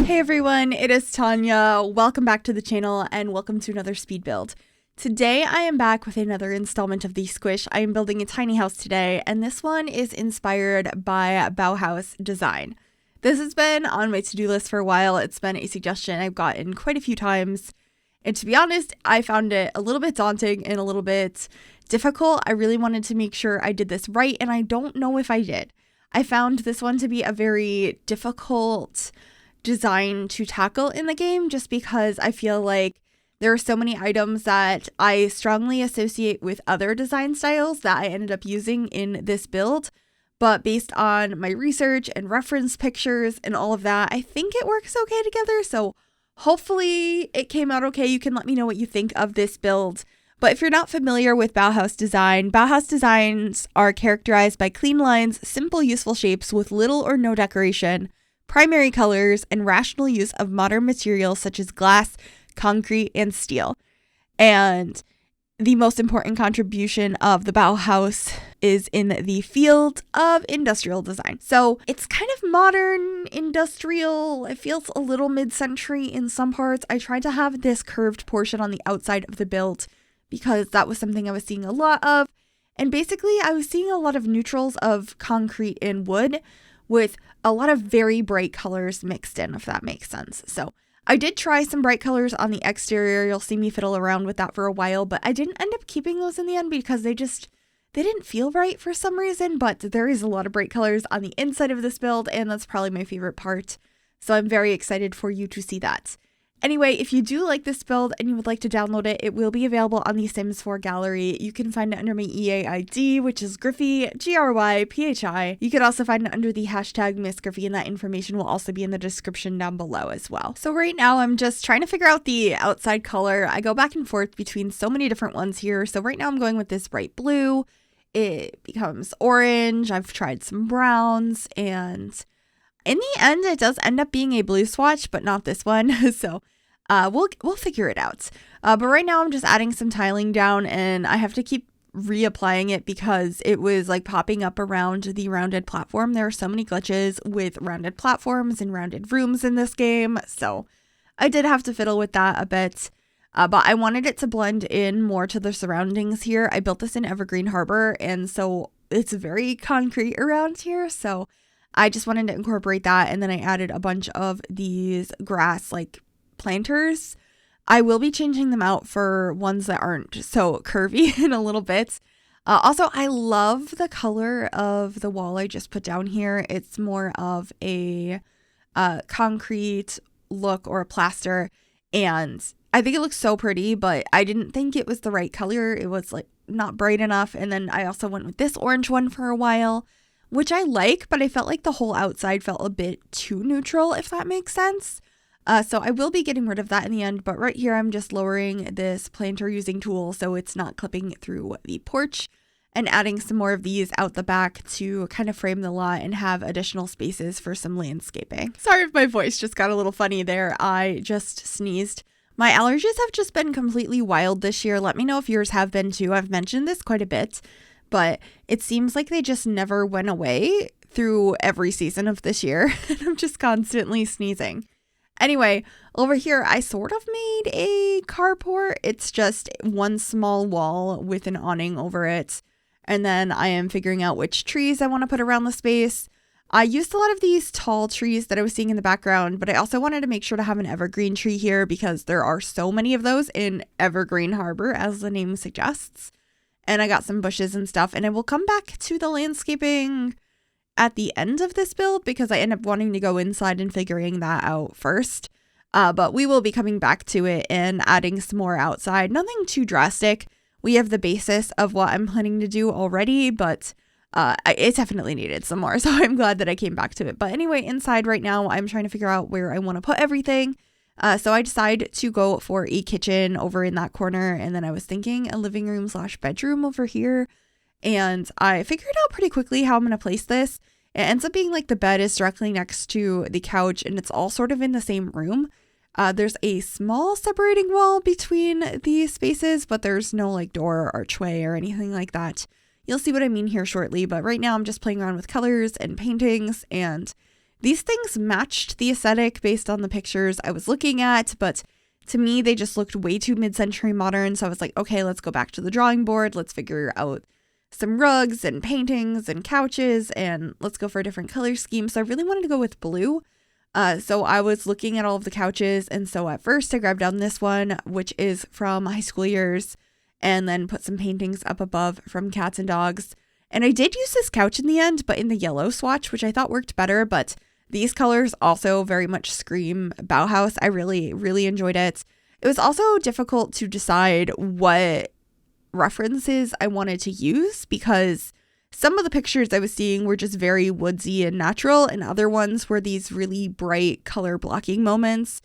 Hey everyone, it is Tanya. Welcome back to the channel and welcome to another speed build. Today I am back with another installment of the Squish. I am building a tiny house today, and this one is inspired by Bauhaus design. This has been on my to-do list for a while. It's been a suggestion I've gotten quite a few times, and to be honest, I found it a little bit daunting and a little bit difficult. I really wanted to make sure I did this right, and I don't know if I did. I found this one to be a very difficult design to tackle in the game just because I feel like there are so many items that I strongly associate with other design styles that I ended up using in this build. But based on my research and reference pictures and all of that, I think it works okay together. So hopefully it came out okay. You can let me know what you think of this build. But if you're not familiar with Bauhaus designs are characterized by clean lines, simple useful shapes with little or no decoration, primary colors, and rational use of modern materials such as glass, concrete, and steel. And the most important contribution of the Bauhaus is in the field of industrial design. So it's kind of modern, industrial. It feels a little mid-century in some parts. I tried to have this curved portion on the outside of the build because that was something I was seeing a lot of. And basically, I was seeing a lot of neutrals of concrete and wood with a lot of very bright colors mixed in, if that makes sense. So I did try some bright colors on the exterior. You'll see me fiddle around with that for a while, but I didn't end up keeping those in the end because they didn't feel right for some reason. But there is a lot of bright colors on the inside of this build, and that's probably my favorite part. So I'm very excited for you to see that. Anyway, if you do like this build and you would like to download it, it will be available on the Sims 4 gallery. You can find it under my EA ID, which is Gryphi, Gryphi. You can also find it under the hashtag MissGryphi, and that information will also be in the description down below as well. So right now I'm just trying to figure out the outside color. I go back and forth between so many different ones here. So right now I'm going with this bright blue. It becomes orange. I've tried some browns, and in the end, it does end up being a blue swatch, but not this one. So we'll figure it out. But right now I'm just adding some tiling down, and I have to keep reapplying it because it was like popping up around the rounded platform. There are so many glitches with rounded platforms and rounded rooms in this game. So I did have to fiddle with that a bit. But I wanted it to blend in more to the surroundings here. I built this in Evergreen Harbor, and so it's very concrete around here. So I just wanted to incorporate that, and then I added a bunch of these grass like planters. I will be changing them out for ones that aren't so curvy in a little bit. Also, I love the color of the wall I just put down here. It's more of a concrete look or a plaster, and I think it looks so pretty, but I didn't think it was the right color. It was like not bright enough, and then I also went with this orange one for a while, which I like, but I felt like the whole outside felt a bit too neutral, if that makes sense. So I will be getting rid of that in the end, but right here I'm just lowering this planter using tool so it's not clipping through the porch, and adding some more of these out the back to kind of frame the lot and have additional spaces for some landscaping. Sorry if my voice just got a little funny there. I just sneezed. My allergies have just been completely wild this year. Let me know if yours have been too. I've mentioned this quite a bit, but it seems like they just never went away through every season of this year. And I'm just constantly sneezing. Anyway, over here, I sort of made a carport. It's just one small wall with an awning over it. And then I am figuring out which trees I want to put around the space. I used a lot of these tall trees that I was seeing in the background, but I also wanted to make sure to have an evergreen tree here because there are so many of those in Evergreen Harbor, as the name suggests. And I got some bushes and stuff, and I will come back to the landscaping at the end of this build because I end up wanting to go inside and figuring that out first. But we will be coming back to it and adding some more outside. Nothing too drastic. We have the basis of what I'm planning to do already, but it definitely needed some more. So I'm glad that I came back to it. But anyway, inside right now, I'm trying to figure out where I want to put everything. So I decided to go for a kitchen over in that corner, and then I was thinking a living room / bedroom over here, and I figured out pretty quickly how I'm going to place this. It ends up being like the bed is directly next to the couch, and it's all sort of in the same room. There's a small separating wall between these spaces, but there's no like door or archway or anything like that. You'll see what I mean here shortly, but right now I'm just playing around with colors and paintings and These things matched the aesthetic based on the pictures I was looking at, but to me, they just looked way too mid-century modern. So I was like, okay, let's go back to the drawing board. Let's figure out some rugs and paintings and couches, and let's go for a different color scheme. So I really wanted to go with blue. So I was looking at all of the couches, and so at first I grabbed down this one, which is from high school years, and then put some paintings up above from cats and dogs. And I did use this couch in the end, but in the yellow swatch, which I thought worked better, but these colors also very much scream Bauhaus. I really, really enjoyed it. It was also difficult to decide what references I wanted to use because some of the pictures I was seeing were just very woodsy and natural, and other ones were these really bright color blocking moments.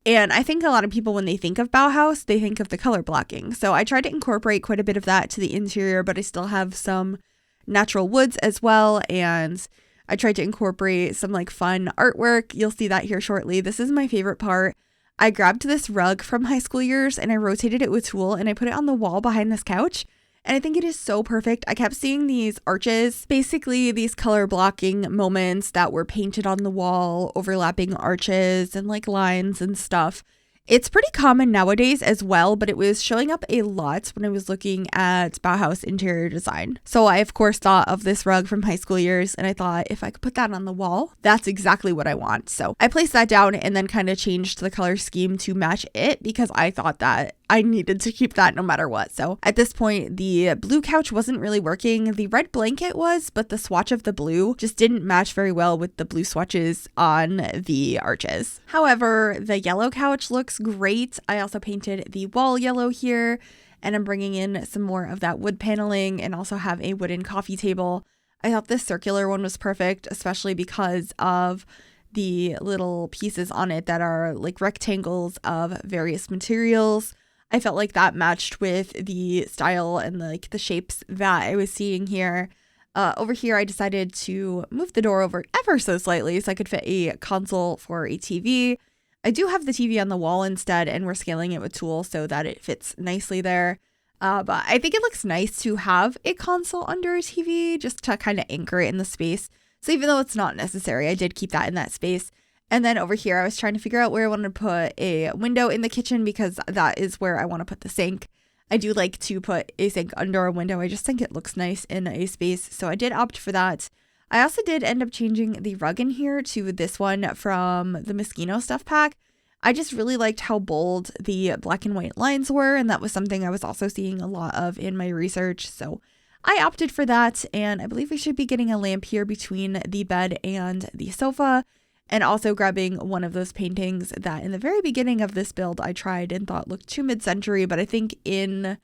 And I think a lot of people, when they think of Bauhaus, they think of the color blocking. So I tried to incorporate quite a bit of that to the interior, but I still have some natural woods as well. And I tried to incorporate some like fun artwork. You'll see that here shortly. This is my favorite part. I grabbed this rug from high school years and I rotated it with tulle and I put it on the wall behind this couch. And I think it is so perfect. I kept seeing these arches, basically these color blocking moments that were painted on the wall, overlapping arches and like lines and stuff. It's pretty common nowadays as well, but it was showing up a lot when I was looking at Bauhaus interior design. So I, of course, thought of this rug from high school years, and I thought if I could put that on the wall, that's exactly what I want. So I placed that down and then kind of changed the color scheme to match it because I thought that I needed to keep that no matter what. So at this point, the blue couch wasn't really working. The red blanket was, but the swatch of the blue just didn't match very well with the blue swatches on the arches. However, the yellow couch looks great. I also painted the wall yellow here, and I'm bringing in some more of that wood paneling and also have a wooden coffee table. I thought this circular one was perfect, especially because of the little pieces on it that are like rectangles of various materials. I felt like that matched with the style and like the shapes that I was seeing here. Over here, I decided to move the door over ever so slightly so I could fit a console for a TV. I do have the TV on the wall instead, and we're scaling it with tulle so that it fits nicely there. But I think it looks nice to have a console under a TV just to kind of anchor it in the space. So even though it's not necessary, I did keep that in that space. And then over here, I was trying to figure out where I wanted to put a window in the kitchen because that is where I want to put the sink. I do like to put a sink under a window. I just think it looks nice in a space. So I did opt for that. I also did end up changing the rug in here to this one from the Moschino stuff pack. I just really liked how bold the black and white lines were. And that was something I was also seeing a lot of in my research. So I opted for that. And I believe we should be getting a lamp here between the bed and the sofa. And also grabbing one of those paintings that in the very beginning of this build I tried and thought looked too mid-century, but I think in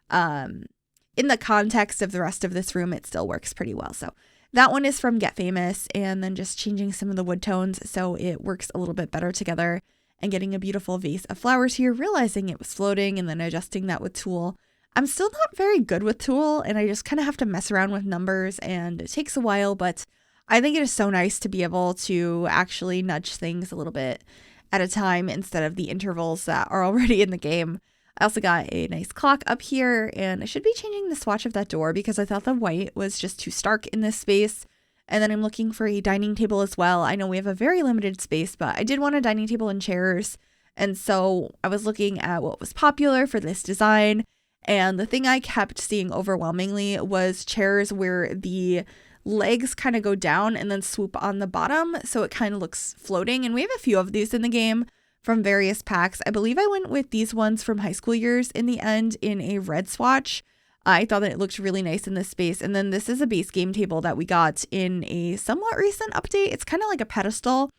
the context of the rest of this room it still works pretty well. So that one is from Get Famous, and then just changing some of the wood tones so it works a little bit better together, and getting a beautiful vase of flowers here, realizing it was floating and then adjusting that with tulle. I'm still not very good with tulle, and I just kind of have to mess around with numbers, and it takes a while, but I think it is so nice to be able to actually nudge things a little bit at a time instead of the intervals that are already in the game. I also got a nice clock up here, and I should be changing the swatch of that door because I thought the white was just too stark in this space. And then I'm looking for a dining table as well. I know we have a very limited space, but I did want a dining table and chairs. And so I was looking at what was popular for this design. And the thing I kept seeing overwhelmingly was chairs where the legs kind of go down and then swoop on the bottom, so it kind of looks floating. And we have a few of these in the game from various packs. I believe I went with these ones from high school years in the end in a red swatch. I thought that it looked really nice in this space. And then this is a base game table that we got in a somewhat recent update. It's kind of like a pedestal,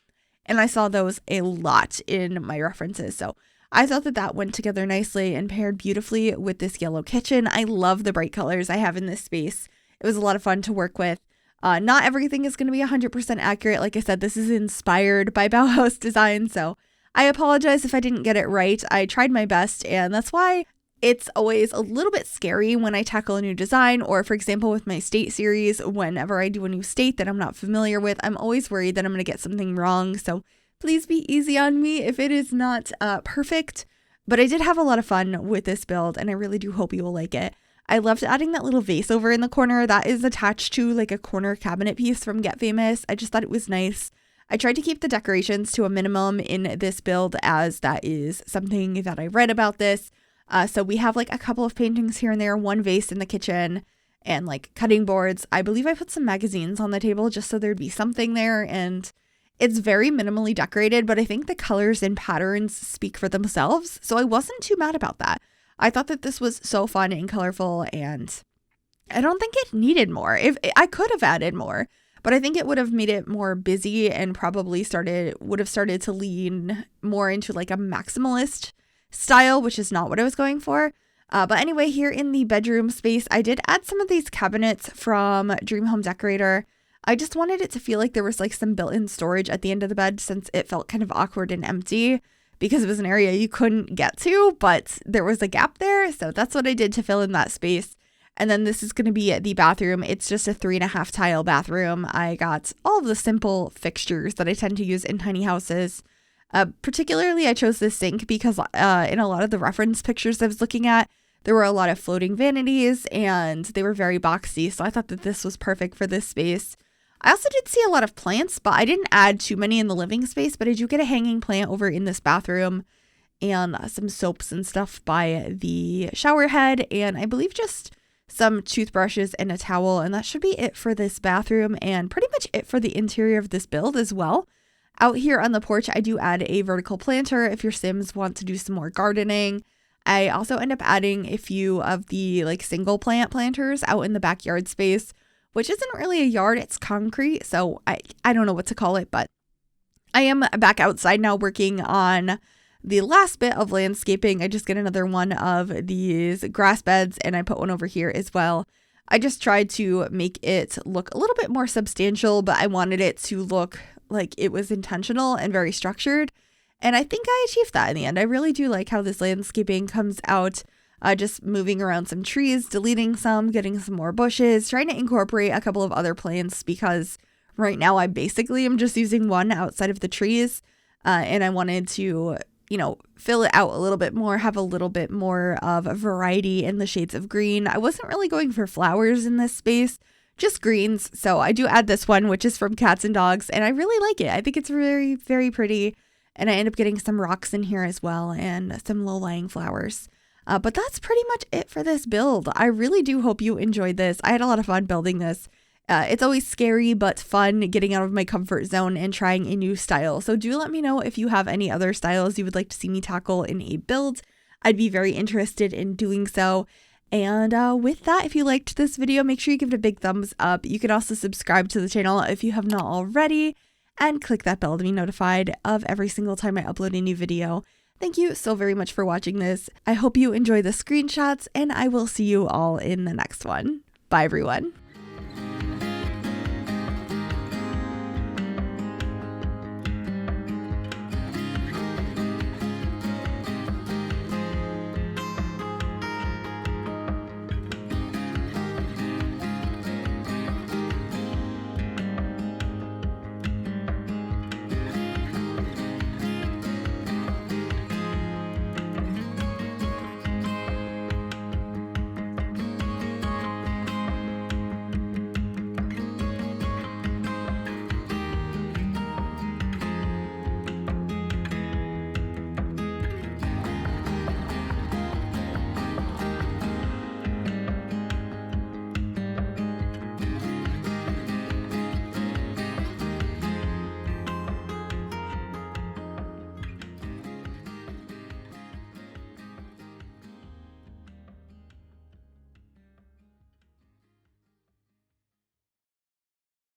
and I saw those a lot in my references. So I thought that that went together nicely and paired beautifully with this yellow kitchen. I love the bright colors I have in this space. It was a lot of fun to work with. Not everything is going to be 100% accurate. Like I said, this is inspired by Bauhaus design, so I apologize if I didn't get it right. I tried my best, and that's why it's always a little bit scary when I tackle a new design, or for example with my state series, whenever I do a new state that I'm not familiar with, I'm always worried that I'm going to get something wrong. So please be easy on me if it is not perfect. But I did have a lot of fun with this build, and I really do hope you will like it. I loved adding that little vase over in the corner that is attached to like a corner cabinet piece from Get Famous. I just thought it was nice. I tried to keep the decorations to a minimum in this build, as that is something that I read about this. So we have like a couple of paintings here and there, one vase in the kitchen, and like cutting boards. I believe I put some magazines on the table just so there'd be something there, and it's very minimally decorated, but I think the colors and patterns speak for themselves, so I wasn't too mad about that. I thought that this was so fun and colorful, and I don't think it needed more. If I could have added more, but I think it would have made it more busy and probably would have started to lean more into like a maximalist style, which is not what I was going for. But anyway, here in the bedroom space, I did add some of these cabinets from Dream Home Decorator. I just wanted it to feel like there was like some built-in storage at the end of the bed, since it felt kind of awkward and empty because it was an area you couldn't get to, but there was a gap there. So that's what I did to fill in that space. And then this is going to be the bathroom. It's just a 3.5 tile bathroom. I got all of the simple fixtures that I tend to use in tiny houses. Particularly, I chose this sink because in a lot of the reference pictures I was looking at, there were a lot of floating vanities and they were very boxy. So I thought that this was perfect for this space. I also did see a lot of plants, but I didn't add too many in the living space. But I do get a hanging plant over in this bathroom and some soaps and stuff by the shower head. And I believe just some toothbrushes and a towel, and that should be it for this bathroom and pretty much it for the interior of this build as well. Out here on the porch, I do add a vertical planter if your Sims want to do some more gardening. I also end up adding a few of the like single plant planters out in the backyard space, which isn't really a yard, it's concrete, so I don't know what to call it, but I am back outside now working on the last bit of landscaping. I just get another one of these grass beds and I put one over here as well. I just tried to make it look a little bit more substantial, but I wanted it to look like it was intentional and very structured. And I think I achieved that in the end. I really do like how this landscaping comes out. Just moving around some trees, deleting some, getting some more bushes, trying to incorporate a couple of other plants because right now I basically am just using one outside of the trees. And I wanted to fill it out a little bit more, have a little bit more of a variety in the shades of green. I wasn't really going for flowers in this space, just greens. So I do add this one, which is from Cats and Dogs, and I really like it. I think it's very, very pretty. And I end up getting some rocks in here as well and some low-lying flowers. But that's pretty much it for this build. I really do hope you enjoyed this. I had a lot of fun building this. It's always scary but fun getting out of my comfort zone and trying a new style. So do let me know if you have any other styles you would like to see me tackle in a build. I'd be very interested in doing so. And with that, if you liked this video, make sure you give it a big thumbs up. You can also subscribe to the channel if you have not already, and click that bell to be notified of every single time I upload a new video. Thank you so very much for watching this. I hope you enjoy the screenshots, and I will see you all in the next one. Bye, everyone.